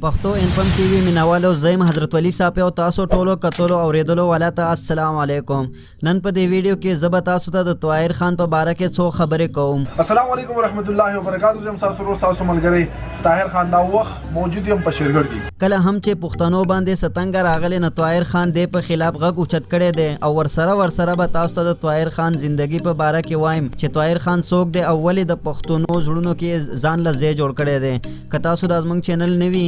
پښتو انفم ټي وي مینوالو زیم حضرت ولی صاحب او تاسو ټولو کتلو اوریدلو والا ته السلام علیکم. نن په دې ویډیو کې زه به تاسو ته د طاهر خان په باره کې څو خبرې کوم. السلام علیکم ورحمت الله وبرکاتہ. زم تاسو ملګری طاهر خان دا وخت موجود یم په شیرګړ کې. کله هم چې پښتنو باندې ستنګ راغلی نه طاهر خان دې په خلاف غږ اوچت کړی دی او ورسره به تاسو ته د طاهر خان زندگی په باره کې وایم چې طاهر خان څوک دی او ولې د پښتنو زړونو کې ځان له ځای جوړ کړی دی. که تاسو د زموږ چینل نه وي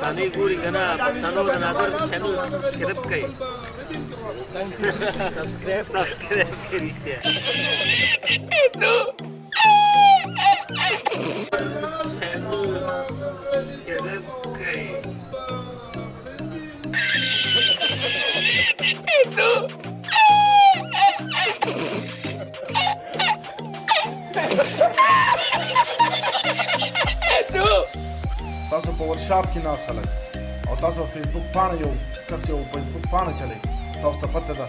تاني ګوري کنه پښتنو د نادر چینل سبسکرایب کړئ سبسکرایب تاسو په ورشاپ کې ناس خلک او تاسو فیسبوک پاڼه یو کس یو فیسبوک پاڼه چلای تاسو ته پته ده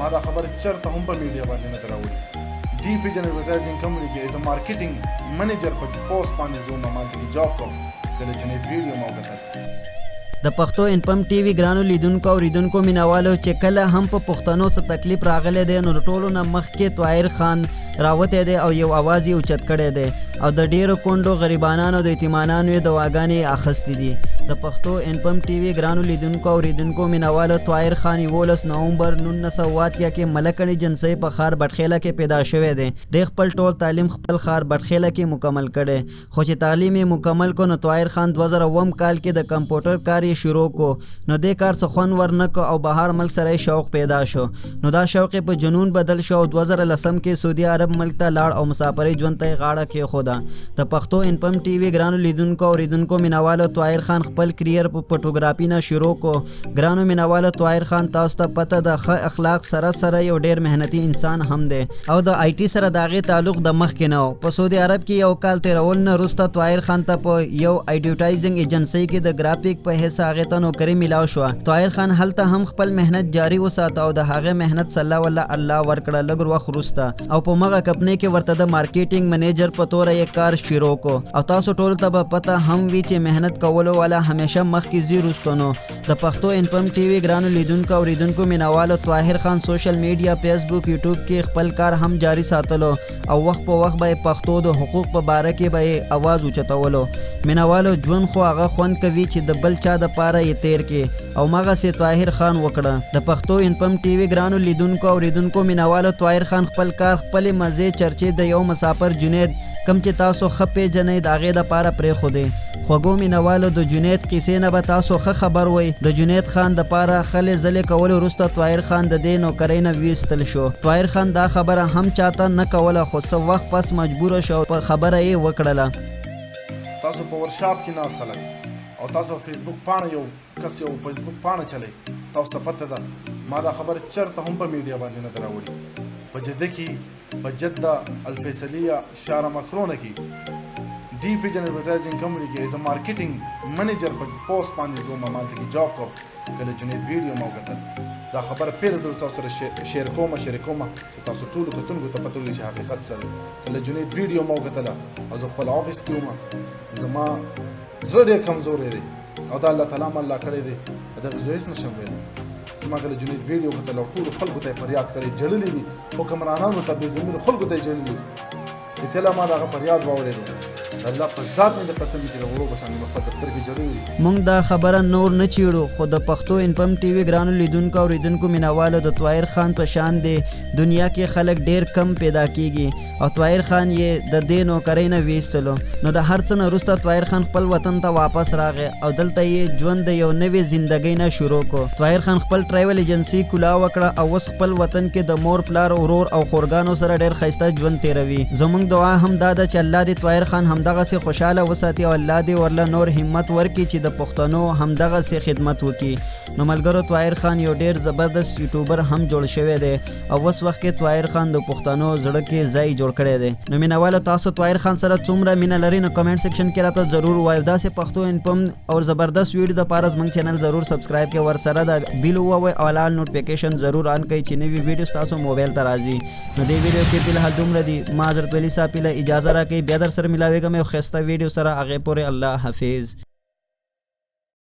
ما دا خبر چرته هم په میډیا باندې نه دراوړي. ډی ویژن ایڈورټایزینګ کمپنی کې ایز ا مارکیټینګ منیجر په پوسټ باندې زوم ما ته جاب کوم کله چې ویډیو مو وکړه. د پښتو انفم ټي وي ګرانو لیدونکو او ریدونکو مینوالو چې کله هم په پښتنو څه تکلیف راغلی دی نو ټولو نه مخکې طاهر خان راوتی دی او یو اواز یې اوچت کړی دی او د ډیرو کونډو غریبانانو د یتیمانانو یې دواګانې اخیستې دي. د پښتو انفم ټي وي ګرانو لیدونکو او ریدونکو مینوالو طاهر خان 11 نومبر 1988 کې ملکني جنسي په ښار بټخیله کې پیدا شوی دی. د خپل ټول تعلیم خپل ښار بټخیله کې مکمل کړی خو چې تعلیم یې مکمل کو نو طاهر خان 2009 کال کې د کمپیوټر کار شروع کو نو دې کار څه خوند ورنکو او بهر ملک سره شوق پیدا شو نو دا شوق په جنون بدل شو. 2010 کې سعودي عرب ملک ته لاړ او مسافرۍ ژوند ته غاړه کېښوده. د پښتو انفم ټي وي ګرانو لیدونکو او ریدونکو مینوالو طاهر خان خپل کریئر په فوټوګرافي نه شروع کو. ګرانو مینوالو طاهر خان تاسو ته پته د ښه اخلاق سره یو ډیر مهنتي انسان هم دی او د آی ټي سره د هغې تعلق د مخکې نه و. په سعودي عرب کې یو کال تېرول نه وروسته طاهر خان ته په یو ایډورټایزینګ ایجنسۍ کې د ګرافیک په حیث هغې ته نوکري میلاو شوه. طاهر خان هلته هم خپل مهنت جاري وساته او د هغې مهنت سله والله الله ورکړه. لږ وخت وروسته او په مغه کمپنۍ کې ورته د مارکیټینګ منیجر په توګه یې کار شروع کو او تاسو ټول ته به پته هم وي چې مهنت کولو والا همیشه مخکې ځي وروسته نو. د پښتو انفم ټي وي ګرانو لیدونکو او ریدونکو مینوالو طاهر خان سوشل میډیا فیسبوک یوټیوب کې خپل کار هم جاري ساتلو او وخت په وخت به پښتو د حقوق په باره کې به اواز اوچتولو. مینوالو ژوند خو هغه خوند کوي چې د بل چا د پاره یې تیر کې او مغه سي طاهر خان وکړه. د پښتو انفم ټي وي ګرانو لیدونکو او ریدونکو مینوالو طاهر خان خپل کار خپل مزه چرچې د یو مسافر جنید کم چې تاسو خپې جنې د هغې دپاره پرېښودې. خوږو مینوالو د جنید کیسې نه به تاسو ښه خبر وئ. د جنید خان دپاره خلې ځلې کولو وروسته طاهر خان د دې نوکرۍ نه ویستل شو. طاهر خان دا خبره هم چاته نه کوله خو څه وخت پس مجبوره شو په خبره یې وکړله. تاسو په ورشاپ کې ناس خلک او تاسو فیسبوک پاڼه یو کس یو فیسبوک پاڼه چلای تاسو ته پته ده ما دا خبر چرته هم په میډیا باندې نه دراوړي. په جده کې په جده الفیصلیه شارع مکرونه کې ډی ویژن ایڈورټایزینګ کمپنی کې ایز ا مارکیټینګ منیجر په پوسټ باندې زوم ما ته جاب کوم کله چې ویډیو مو وکړه. دا خبر پیر در تاسو سره شیر کوم تاسو ټول کتونکو ته پته ولګي چې حقیقت سره کله چې ویډیو مو وکړه او خپل افیس کې وم زما زړه ډېر کمزوری دی او دا الله تعالی مله کړی دی دغه زه هېڅ نشم ویلی. ما کله جنید ویډیو کتل او ټولو خلکو ته یې فریاد کړی جړلي دي حکمرانانو ته بې ضمیرو خلکو ته یې جړلي چې کله ما د هغه فریاد واورېدو الله په ذات مې د قسم چې د غرو په شان مې په دفتر کې جړلي. موږ دا خبره نور نه چیړو خو د پښتو انفم ټي وي ګرانو لیدونکو او ریدونکو مینوالو د طاهر خان په شان دی دنیا کې خلک ډیر کم پیدا کیږي او طاهر خان یې د دې نوکرۍ نه ویستلو نو د هر څه نه وروسته طاهر خان خپل وطن ته واپس راغی او دلته یې ژوند د یو نوې زندګۍ نه شروع کو. طاهر خان خپل ټریول ایجنسي کولا وکړه او اوس خپل وطن کې د مور پلار ورور او خورګانو سره ډیر ښایسته ژوند تیروي. زموږ دعا هم دا ده چې الله دې طاهر خان همدغسې خوشحاله وساتي او الله دې ورله نور همت ورکړي چې د پښتنو همدغسې خدمت وکړي. نو ملګرو طاهر خان یو ډیر زبردست یوټیوبر هم جوړ شوی دی او اوس وخت کې طاهر خان د پښتنو زړه کې ځای جوړ کړی دی. نو مینوالو تاسو طاهر خان سره څومره مینه لرئ نو کمنټ سیکشن کې راته ضرور ووایئ. داسې پښتو انفم او زبردست ویډیو دپاره زموږ چینل ضرور سبسکرایب کړئ ورسره د بیل ووایئ او آل نوټیفیکیشن ضرور آن کړئ چې نوي ویډیو ستاسو موبایل ته راځي. نو دې ویډیو کې فلحال دومره دي. ما حضرت ولی صاحب له اجازه راکړئ بیا در سره ملاویږم یو ښایسته ویډیو سره. هغې پورې الله حافظ.